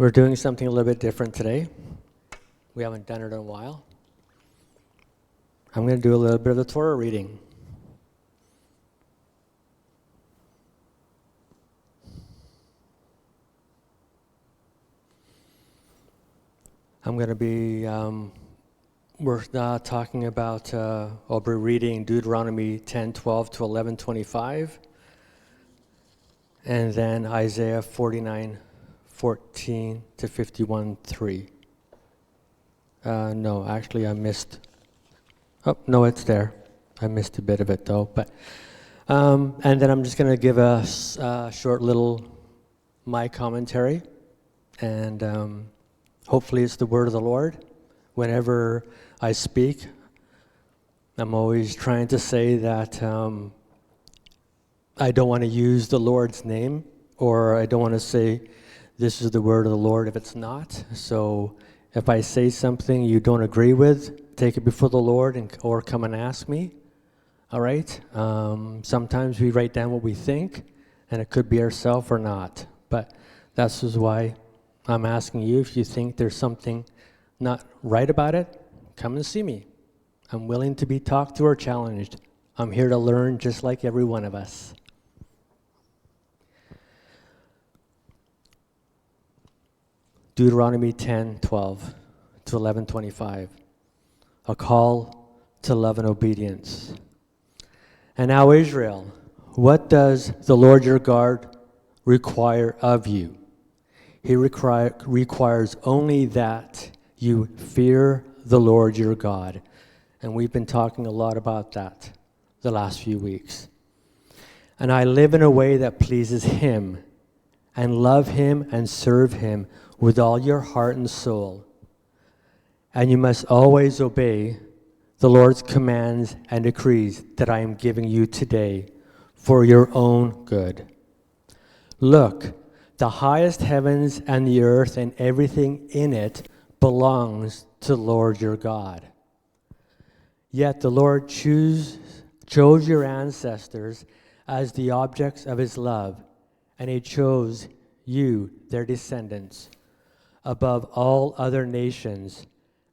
We're doing something a little bit different today. We haven't done it in a while. I'm going to do a little bit of the Torah reading. I'm going to be, we're talking about, I'll be reading Deuteronomy 10:12 to 11:25, and then Isaiah 49:14 to 51:3. No, actually I missed. Oh, no, it's there. I missed a bit of it though. But and then I'm just going to give a short little my commentary, and hopefully it's the word of the Lord. Whenever I speak, I'm always trying to say that I don't want to use the Lord's name, or I don't want to say this is the word of the Lord if it's not. So if I say something you don't agree with, take it before the Lord or come and ask me. All right? Sometimes we write down what we think, and it could be ourselves or not. But that's just why I'm asking you, if you think there's something not right about it, come and see me. I'm willing to be talked to or challenged. I'm here to learn just like every one of us. Deuteronomy 10:12 to 11:25. A call to love and obedience. And now, Israel, what does the Lord your God require of you? He requires only that you fear the Lord your God. And we've been talking a lot about that the last few weeks. And I live in a way that pleases Him, and love Him and serve Him with all your heart and soul. And you must always obey the Lord's commands and decrees that I am giving you today for your own good. Look, the highest heavens and the earth and everything in it belongs to the Lord your God. Yet the Lord chose your ancestors as the objects of His love, and He chose you, their descendants, above all other nations,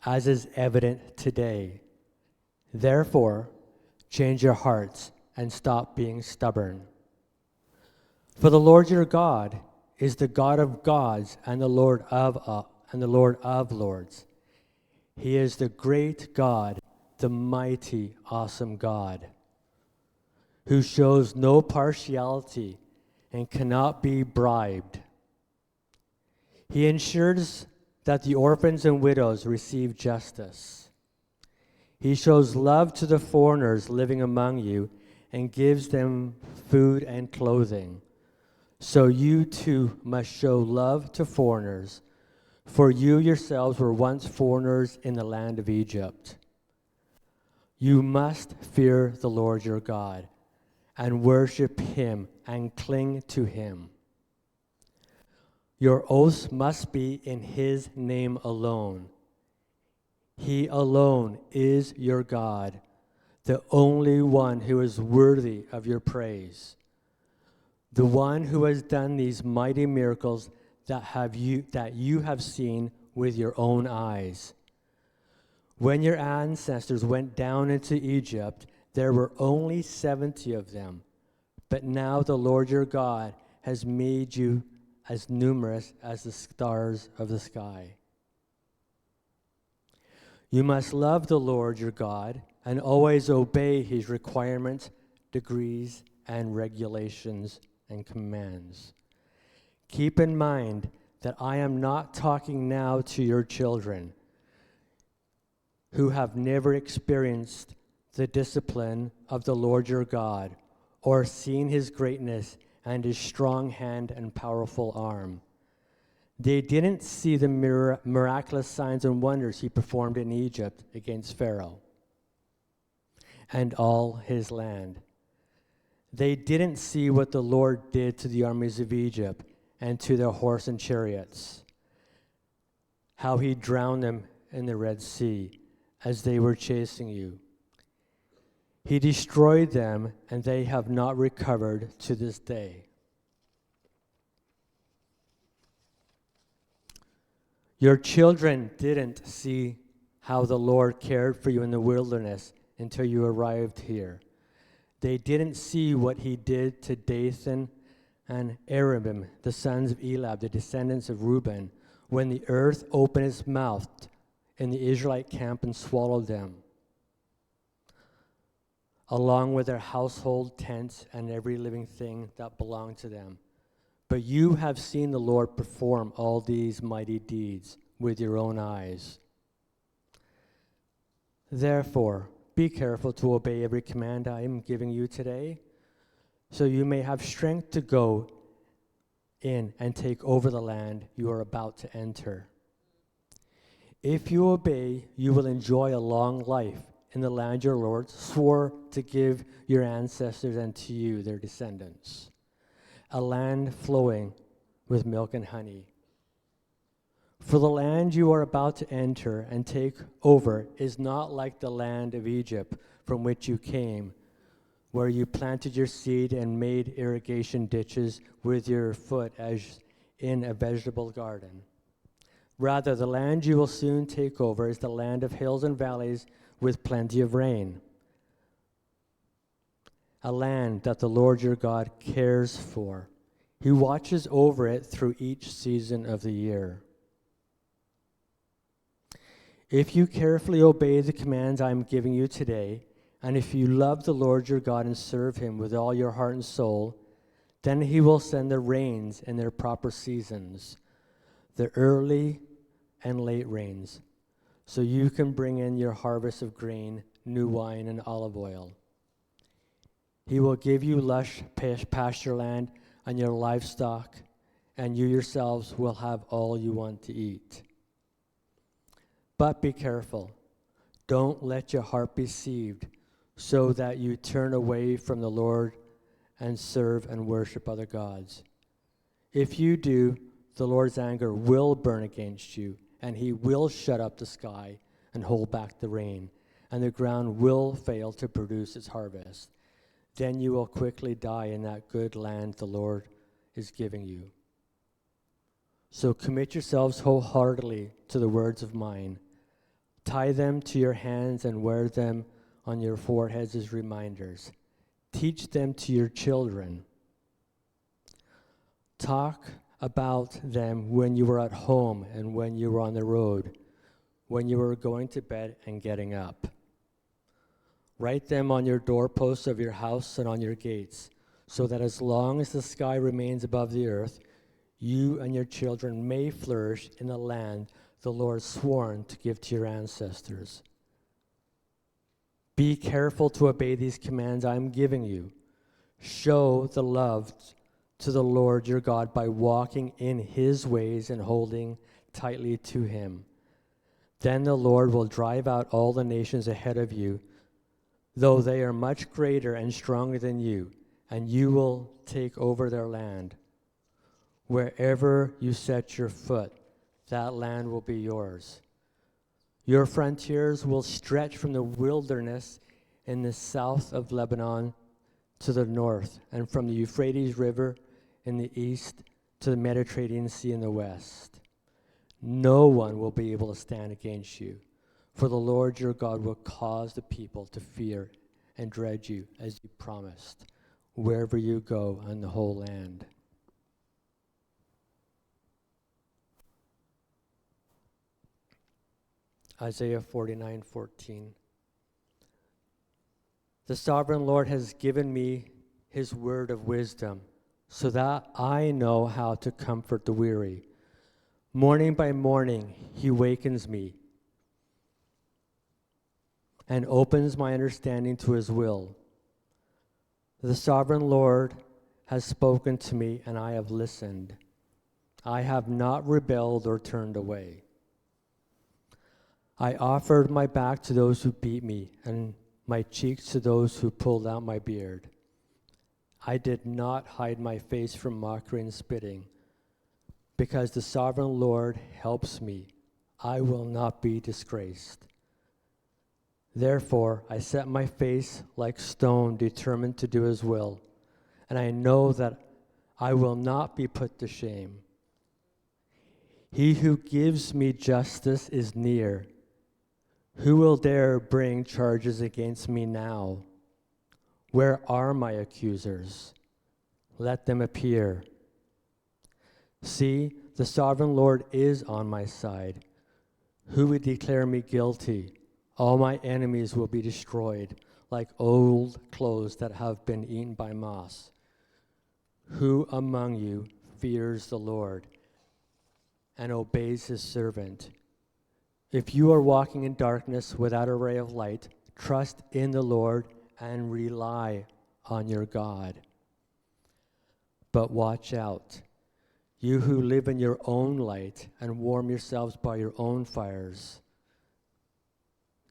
as is evident today. Therefore, change your hearts and stop being stubborn. For the Lord your God is the God of gods and the Lord of lords. He is the great God, the mighty, awesome God, who shows no partiality and cannot be bribed. He ensures that the orphans and widows receive justice. He shows love to the foreigners living among you and gives them food and clothing. So you too must show love to foreigners, for you yourselves were once foreigners in the land of Egypt. You must fear the Lord your God and worship Him and cling to Him. Your oaths must be in His name alone. He alone is your God, the only one who is worthy of your praise, the one who has done these mighty miracles that you have seen with your own eyes. When your ancestors went down into Egypt, there were only 70 of them, but now the Lord your God has made you as numerous as the stars of the sky. You must love the Lord your God and always obey His requirements, decrees, and regulations and commands. Keep in mind that I am not talking now to your children who have never experienced the discipline of the Lord your God or seen His greatness and His strong hand and powerful arm. They didn't see the miraculous signs and wonders He performed in Egypt against Pharaoh and all his land. They didn't see what the Lord did to the armies of Egypt and to their horse and chariots, how He drowned them in the Red Sea as they were chasing you. He destroyed them, and they have not recovered to this day. Your children didn't see how the Lord cared for you in the wilderness until you arrived here. They didn't see what he did to Dathan and Abiram, the sons of Elab, the descendants of Reuben, when the earth opened its mouth in the Israelite camp and swallowed them, along with their household tents and every living thing that belonged to them. But you have seen the Lord perform all these mighty deeds with your own eyes. Therefore, be careful to obey every command I am giving you today, so you may have strength to go in and take over the land you are about to enter. If you obey, you will enjoy a long life in the land your Lord swore to give your ancestors and to you, their descendants, a land flowing with milk and honey. For the land you are about to enter and take over is not like the land of Egypt from which you came, where you planted your seed and made irrigation ditches with your foot as in a vegetable garden. Rather, the land you will soon take over is the land of hills and valleys with plenty of rain, a land that the Lord your God cares for. He watches over it through each season of the year. If you carefully obey the commands I am giving you today, and if you love the Lord your God and serve him with all your heart and soul, then he will send the rains in their proper seasons, the early and late rains, so you can bring in your harvest of grain, new wine, and olive oil. He will give you lush pasture land and your livestock, and you yourselves will have all you want to eat. But be careful. Don't let your heart be deceived, so that you turn away from the Lord and serve and worship other gods. If you do, the Lord's anger will burn against you, and he will shut up the sky and hold back the rain, and the ground will fail to produce its harvest. Then you will quickly die in that good land the Lord is giving you. So commit yourselves wholeheartedly to the words of mine. Tie them to your hands and wear them on your foreheads as reminders. Teach them to your children. Talk about them when you were at home and when you were on the road, when you were going to bed and getting up. Write them on your doorposts of your house and on your gates, so that as long as the sky remains above the earth, you and your children may flourish in the land the Lord sworn to give to your ancestors. Be careful to obey these commands I am giving you. Show the love to the Lord your God by walking in his ways and holding tightly to him. Then the Lord will drive out all the nations ahead of you, though they are much greater and stronger than you, and you will take over their land. Wherever you set your foot, that land will be yours. Your frontiers will stretch from the wilderness in the south of Lebanon to the north, and from the Euphrates River in the east to the Mediterranean Sea in the west. No one will be able to stand against you, for the Lord your God will cause the people to fear and dread you, as you promised, wherever you go on the whole land. Isaiah 49:14. The sovereign Lord has given me his word of wisdom, so that I know how to comfort the weary. Morning by morning he wakens me and opens my understanding to his will. The sovereign Lord has spoken to me, and I have listened. I have not rebelled or turned away. I offered my back to those who beat me, and my cheeks to those who pulled out my beard. I did not hide my face from mockery and spitting. Because the sovereign Lord helps me, I will not be disgraced. Therefore, I set my face like stone, determined to do his will, and I know that I will not be put to shame. He who gives me justice is near. Who will dare bring charges against me now? Where are my accusers? Let them appear. See, the sovereign Lord is on my side. Who would declare me guilty? All my enemies will be destroyed, like old clothes that have been eaten by moss. Who among you fears the Lord and obeys his servant? If you are walking in darkness without a ray of light, trust in the Lord and rely on your God. But watch out, you who live in your own light and warm yourselves by your own fires.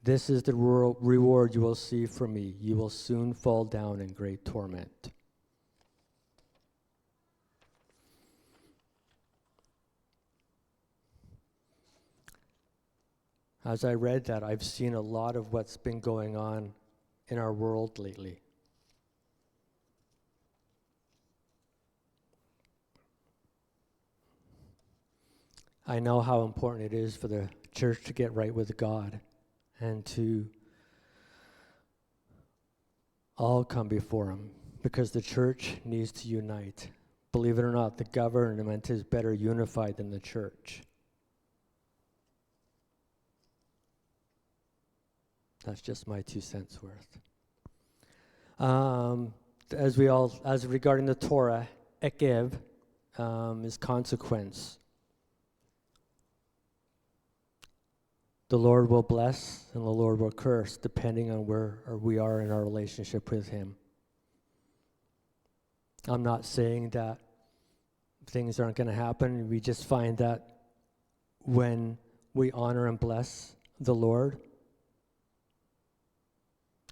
This is the reward you will see from me. You will soon fall down in great torment. As I read that, I've seen a lot of what's been going on in our world lately. I know how important it is for the church to get right with God and to all come before him, because the church needs to unite. Believe it or not, the government is better unified than the church. That's just my 2 cents worth. As regarding the Torah, ekev is consequence. The Lord will bless and the Lord will curse, depending on where we are in our relationship with him. I'm not saying that things aren't going to happen. We just find that when we honor and bless the Lord,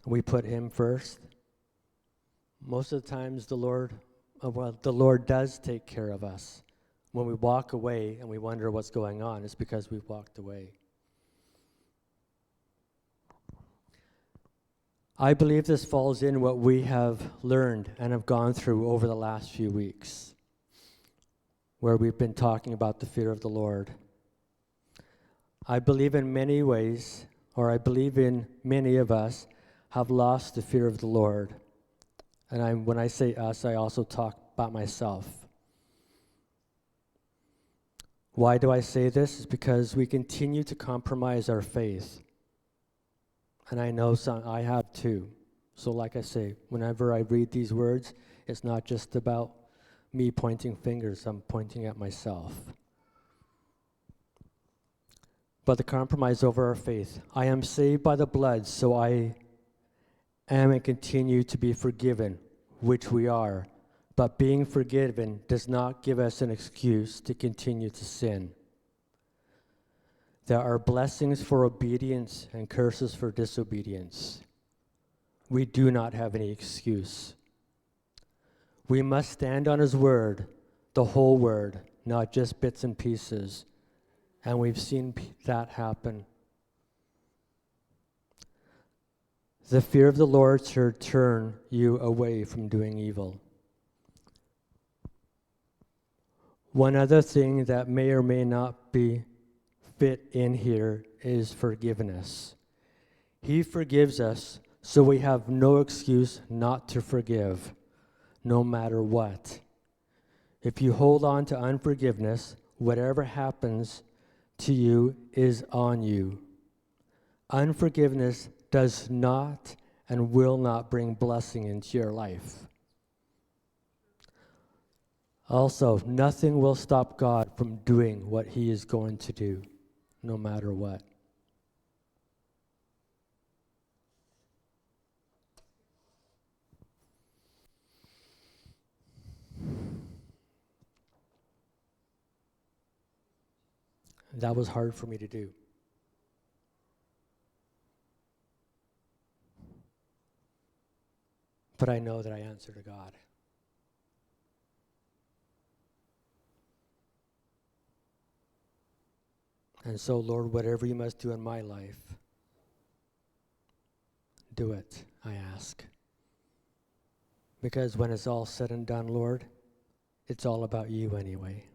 we put him first. Most of the times the Lord does take care of us. When we walk away and we wonder what's going on, it's because we've walked away. I believe this falls in what we have learned and have gone through over the last few weeks, where we've been talking about the fear of the Lord. I believe in many ways, or I believe in many of us have lost the fear of the Lord. And when I say us, I also talk about myself. Why do I say this? It's because we continue to compromise our faith. And I know I have too. So like I say, whenever I read these words, it's not just about me pointing fingers, I'm pointing at myself. But the compromise over our faith. I am saved by the blood, so I am and continue to be forgiven, which we are. But being forgiven does not give us an excuse to continue to sin. There are blessings for obedience and curses for disobedience. We do not have any excuse. We must stand on his word, the whole word, not just bits and pieces. And we've seen that happen. The fear of the Lord should turn you away from doing evil. One other thing that may or may not be fit in here is forgiveness. He forgives us, so we have no excuse not to forgive, no matter what. If you hold on to unforgiveness, whatever happens to you is on you. Unforgiveness does not and will not bring blessing into your life. Also, nothing will stop God from doing what he is going to do, no matter what. That was hard for me to do. But I know that I answer to God. And so, Lord, whatever you must do in my life, do it, I ask. Because when it's all said and done, Lord, it's all about you anyway.